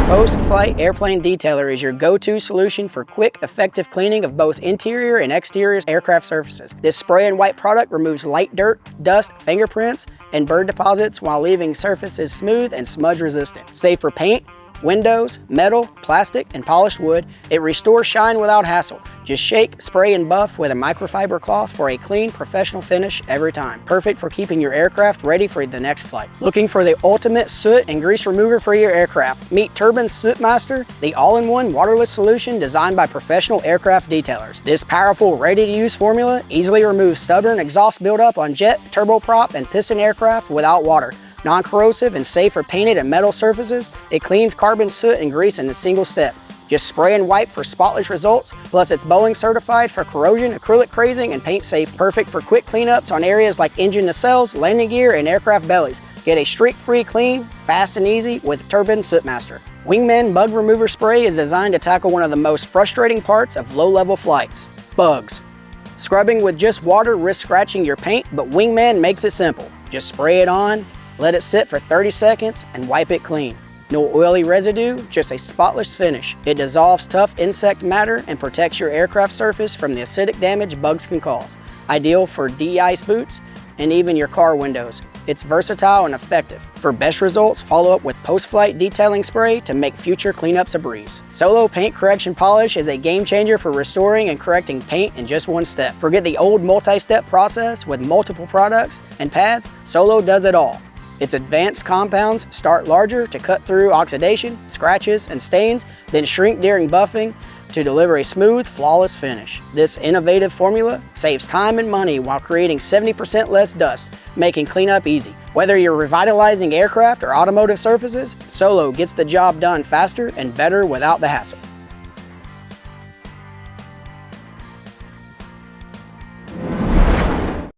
Post-flight airplane detailer is your go-to solution for quick, effective cleaning of both interior and exterior aircraft surfaces. This spray and wipe product removes light dirt, dust, fingerprints, and bird deposits while leaving surfaces smooth and smudge resistant. Safe for paint, windows, metal, plastic, and polished wood, it restores shine without hassle. Just shake, spray, and buff with a microfiber cloth for a clean, professional finish every time. Perfect for keeping your aircraft ready for the next flight. Looking for the ultimate soot and grease remover for your aircraft? Meet Turbine's SmootMaster, the all-in-one waterless solution designed by professional aircraft detailers. This powerful, ready-to-use formula easily removes stubborn exhaust buildup on jet, turboprop, and piston aircraft without water. Non-corrosive and safe for painted and metal surfaces, it cleans carbon, soot, and grease in a single step. Just spray and wipe for spotless results, plus it's Boeing certified for corrosion, acrylic crazing, and paint safe. Perfect for quick cleanups on areas like engine nacelles, landing gear, and aircraft bellies. Get a streak-free clean, fast and easy with Turbine SmootMaster. Wingman Bug Remover Spray is designed to tackle one of the most frustrating parts of low-level flights: bugs. Scrubbing with just water risks scratching your paint, but Wingman makes it simple. Just spray it on, let it sit for 30 seconds, and wipe it clean. No oily residue, just a spotless finish. It dissolves tough insect matter and protects your aircraft surface from the acidic damage bugs can cause. Ideal for de-ice boots and even your car windows. It's versatile and effective. For best results, follow up with post-flight detailing spray to make future cleanups a breeze. Solo Paint Correction Polish is a game changer for restoring and correcting paint in just one step. Forget the old multi-step process with multiple products and pads. Solo does it all. Its advanced compounds start larger to cut through oxidation, scratches, and stains, then shrink during buffing to deliver a smooth, flawless finish. This innovative formula saves time and money while creating 70% less dust, making cleanup easy. Whether you're revitalizing aircraft or automotive surfaces, Solo gets the job done faster and better without the hassle.